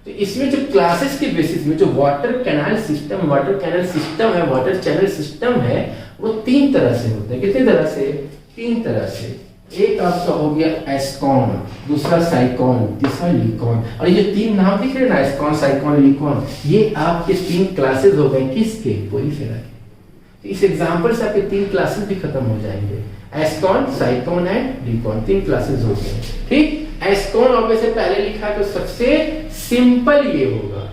तो इसमें जो क्लासेस के बेसिस में जो water canal system, water canal system है, वाटर चैनल सिस्टम है, वो 3 तरह से होते हैं। कितनी तरह से, 3 तरह से। एक आपका हो गया एस्कॉन, दूसरा साइकॉन, तीसरा लिकॉन। और ये 3 नाम दिख रहे हैं ना, एस्कॉन, साइकॉन, लिकॉन, ये आपके 3 क्लासेस हो गए, किसके, पोरीफेरा के। तो इस एग्जांपल से आपके 3 क्लासेस भी खत्म हो जाएंगे, एस्कॉन, साइकॉन एंड लिकॉन, 3 क्लासेस हो गए, ठीक। एस्कॉन ऑब्वियसली पहले लिखा है, तो सबसे सिंपल ये होगा।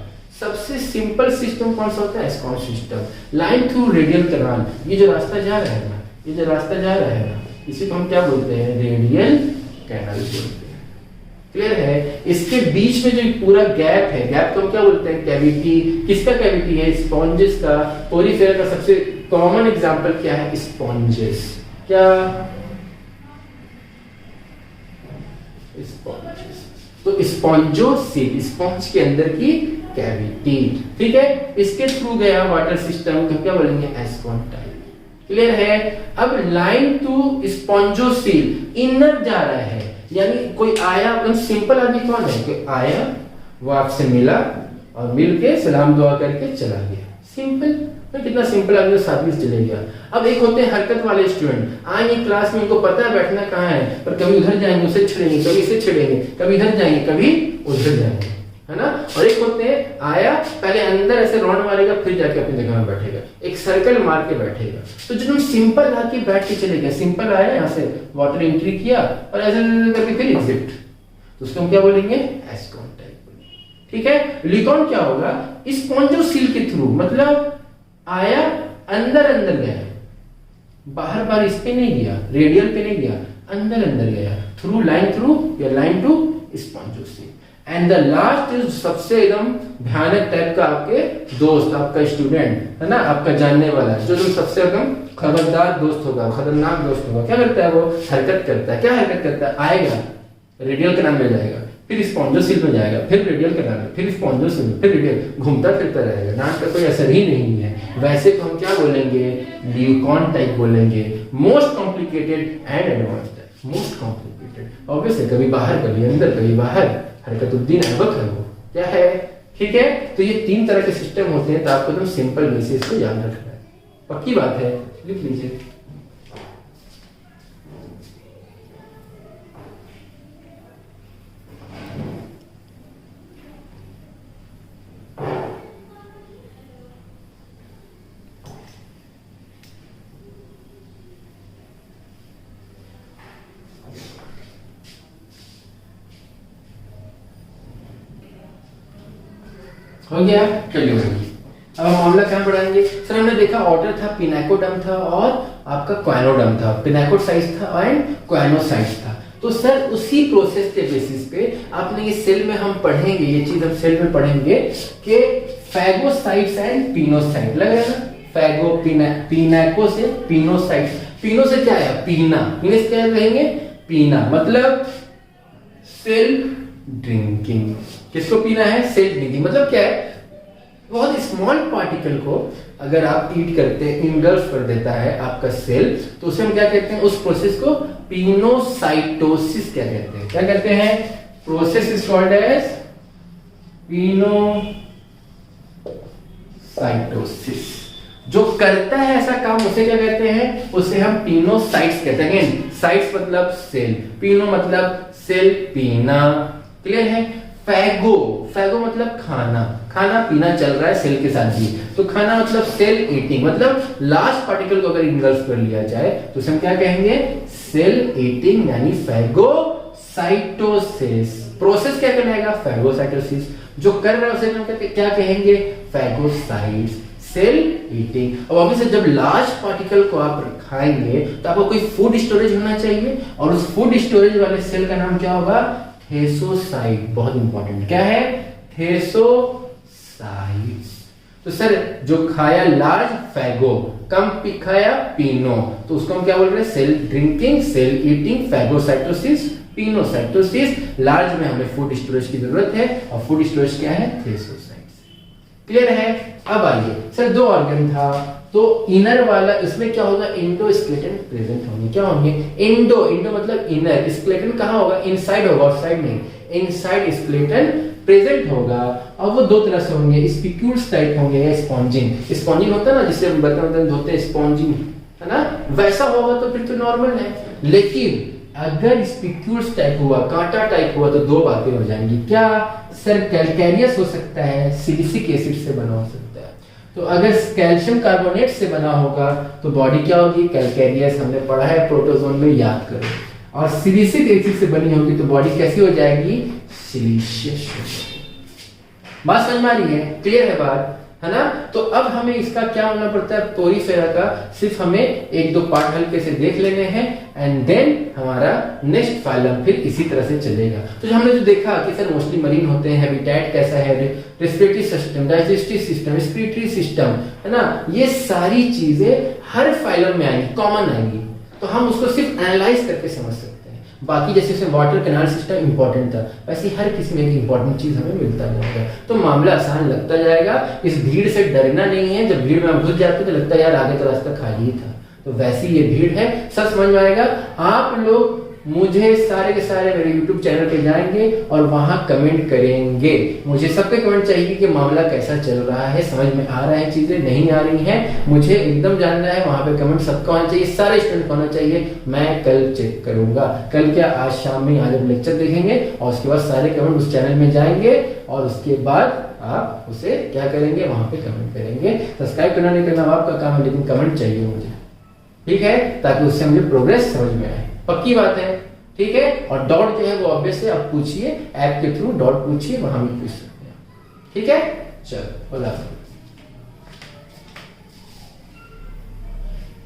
सबसे सिंपल सिस्टम कौन सा होता है, ascon system. Line through radial canal, ये जो रास्ता जा रहा है ना, ये जो रास्ता जा रहा है ना, इसी को हम क्या बोलते हैं, रेडियल कैनाल बोलते हैं। क्लियर है। इसके बीच में जो पूरा गैप है, गैप को हम क्या बोलते हैं, कैविटी। किसका कैविटी है, स्पॉन्जेस का। पोरीफेरा का सबसे कॉमन एग्जांपल क्या है, स्पॉन्जेस। क्या, स्पॉन्जेस। तो स्पॉन्जोसिल, स्पॉन्ज के अंदर की कैविटी, ठीक है। इसके थ्रू गया वाटर सिस्टम, तो क्या बोलेंगे, एस्कॉन टाइप। क्लियर है। अब लाइन टू स्पॉन्जोसील, इनर जा रहा है, यानी कोई आया, एकदम सिंपल आदमी कौन है, कोई आया, वो आपसे मिला और मिल के सलाम दुआ करके चला गया, सिंपल। तो कितना सिंपल आदमी, साथ में चले गया। अब एक होते हैं हरकत वाले स्टूडेंट, आएंगे क्लास में, उनको पता है बैठना कहाँ है, पर कभी उधर जाएंगे उसे छिड़ेंगे, कभी इसे छिड़ेंगे, कभी इधर जाएंगे कभी उधर जाएंगे, है ना। और एक होते हैं आया, पहले अंदर ऐसे राउंड मारेगा, फिर जाके अपनी जगह में बैठेगा, एक सर्कल मार के बैठेगा। तो जब सिंपल आके बैठ के चले गए, सिंपल आया, यहाँ से वाटर एंट्री किया और ऐसे करके फिर एग्जिट, तो उसको हम क्या बोलेंगे, एस्कॉन टाइप, ठीक है। लिकॉन क्या होगा, स्पॉन्जोसील के थ्रू, मतलब आया, अंदर अंदर गया, बाहर बाहर इस पे नहीं गया, रेडियल पे नहीं गया, अंदर अंदर गया, थ्रू लाइन थ्रू या line to spongocoel. And the last is सबसे एकदम भयानक टाइप का, आपके दोस्त, आपका स्टूडेंट, है ना, आपका जानने वाला, जो सबसे एकदम खबरदार दोस्त होगा, खतरनाक दोस्त होगा। क्या करता है वो, हरकत करता है। क्या हरकत करता है, आएगा, रेडियल के नाम में जाएगा, फिर स्पॉन्जोसील में जाएगा, फिर रेडियल कैनाल में, फिर स्पॉन्जोसील, फिर रेडियल, घूमता फिरता रहेगा, नाक का कोई असर ही नहीं है। वैसे को हम क्या बोलेंगे, ल्यूकॉन टाइप बोलेंगे, most complicated and advanced type, most complicated. Obviously कभी बाहर कभी अंदर कभी बाहर, हरकतुद्दीन ऐबक है वो, क्या है, ठीक है। तो ये 3 तरह के सिस्टम होते हैं, तो आपको एकदम सिंपल वे से इसको याद रखना है, पक्की बात है, लिख लीजिए। हो गया, चलिए। अब हम मामला कहाँ बढ़ाएंगे सर, हमने देखा ऑर्डर था, पिनाकोडर्म था और आपका क्वाइनोडर्म था, पिनाकोसाइट्स था एंड क्वाइनोसाइट्स था। तो सर उसी प्रोसेस के बेसिस पे आपने ये सेल में हम पढ़ेंगे, ये चीज हम सेल में पढ़ेंगे कि फैगोसाइट्स एंड पिनोसाइट, लग रहा है ना, फैगो पिनाको से पिनोसाइट, पिनो से क्या है, पीना, पीने से क्या कहेंगे, पीना, मतलब सेल ड्रिंकिंग। किसको पीना है, सेल ड्रिंकिंग, मतलब क्या है, बहुत स्मॉल पार्टिकल को अगर आप ईट करते हैं, इंगल्फ कर देता है आपका सेल, तो उसे हम क्या कहते हैं, उस प्रोसेस को पिनोसाइटोसिस क्या कहते हैं, क्या कहते हैं, process is called as pinocytosis. जो करता है ऐसा काम उसे क्या कहते हैं, उसे हम पिनोसाइट्स कहते हैं। साइट्स मतलब सेल, पिनो मतलब सेल पीना, क्लियर है। फैगो, फैगो मतलब खाना, खाना पीना चल रहा है सेल के साथ भी, तो खाना मतलब सेल ईटिंग, मतलब लार्ज पार्टिकल को अगर इंगल्फ कर लिया जाए तो उसे हम क्या कहेंगे, सेल ईटिंग, यानी फैगोसाइटोसिस। प्रोसेस क्या कहलाएगा, फैगोसाइटोसिस। जो कर रहा है उसे हम क्या कहेंगे, फैगोसाइट्स, सेल ईटिंग। अब ऑब्वियसली जब लार्ज पार्टिकल को आप खाएंगे तो आपको कोई फूड स्टोरेज होना चाहिए, और उस फूड स्टोरेज वाले सेल का नाम क्या होगा, थेसोसाइट। बहुत इंपॉर्टेंट, क्या है, थेसोसाइट्स। तो सर जो खाया लार्ज फैगो, कम खाया पीनो, तो उसको हम क्या बोल रहे हैं, cell drinking, cell eating, phagocytosis, pinocytosis. Large में हमें फूड स्टोरेज की जरूरत है, और फूड स्टोरेज क्या है, थेसोसाइट्स। क्लियर है। अब आइए सर, 2 ऑर्गन था, तो इनर वाला इसमें क्या होगा, इंडोस्केलेटन प्रेजेंट होंगे, क्या होंगे, इंडो, इंडो मतलब इनर, स्केलेटन कहाँ होगा, इनसाइड होगा, आउटसाइड नहीं, इनसाइड स्केलेटन प्रेजेंट होगा। और वो 2 तरह से होंगे, स्पिक्यूल्स टाइप होंगे या स्पॉन्जिंग। स्पॉन्जिंग होता है ना, जिससे बर्तन धोते हैं, स्पॉन्जिंग है ना, वैसा होगा तो फिर तो नॉर्मल है। लेकिन अगर स्पिक्यूल्स टाइप हुआ, कांटा टाइप हुआ, तो 2 बातें हो जाएंगी, क्या सर, कैल्केरियस हो सकता है, सिलिसिक एसिड से बना हो सकता है। तो अगर कैल्शियम कार्बोनेट से बना होगा तो बॉडी क्या होगी, कैल्केरियस, हमने पढ़ा है प्रोटोजोन में, याद करो। और सिलिसिक एसिड से बनी होगी तो बॉडी कैसी हो जाएगी, सिलिशियस हो जाएगी। बात समझ में आ रही है, क्लियर है बात, है ना। तो अब हमें इसका क्या होना पड़ता है, पोरीफेरा का सिर्फ हमें 1-2 पार्ट हल्के से देख लेने हैं, एंड देन हमारा नेक्स्ट फाइलम फिर इसी तरह से चलेगा। तो हमने जो देखा कि सर मोस्टली मरीन होते हैं, हैबिटेट कैसा है, respiratory system, digestive system, respiratory system, है ना, ये सारी चीजें हर फाइलम में आएंगी, कॉमन आएंगी, तो हम उसको सिर्फ एनालाइज करके समझ सकते हैं। बाकी जैसे वाटर कैनाल सिस्टम इंपॉर्टेंट था, वैसे हर किसी में एक इंपॉर्टेंट चीज हमें मिलता जाएगा, तो मामला आसान लगता जाएगा। इस भीड़ से डरना नहीं है, जब भीड़ में हम घुस जाते तो लगता है यार आगे तो रास्ता खाली था, तो वैसी ये भीड़ है, सब समझ में आएगा। आप लोग मुझे सारे के सारे मेरे YouTube चैनल पे जाएंगे और वहां कमेंट करेंगे, मुझे सबके कमेंट चाहिए कि मामला कैसा चल रहा है, समझ में आ रहा है, चीजें नहीं आ रही हैं, मुझे एकदम जानना है। वहां पे कमेंट सबका होना चाहिए, सारे स्टूडेंट को होना चाहिए। मैं कल चेक करूंगा, कल क्या, आज शाम में आज हम लेक्चर देखेंगे और उसके बाद सारे कमेंट उस चैनल में जाएंगे, और उसके बाद आप उसे क्या करेंगे, वहां पे कमेंट करेंगे। सब्सक्राइब करना नहीं करना आपका काम है, लेकिन कमेंट चाहिए मुझे, ठीक है, ताकि उससे मुझे प्रोग्रेस समझ में आए। पक्की बात है, ठीक है। और डॉट जो है वो ऑब्वियस है, आप पूछिए ऐप के थ्रू, डॉट पूछिए, वहां भी पूछ सकते हैं, ठीक है। चलो, अल्लाह हाफ़िज़।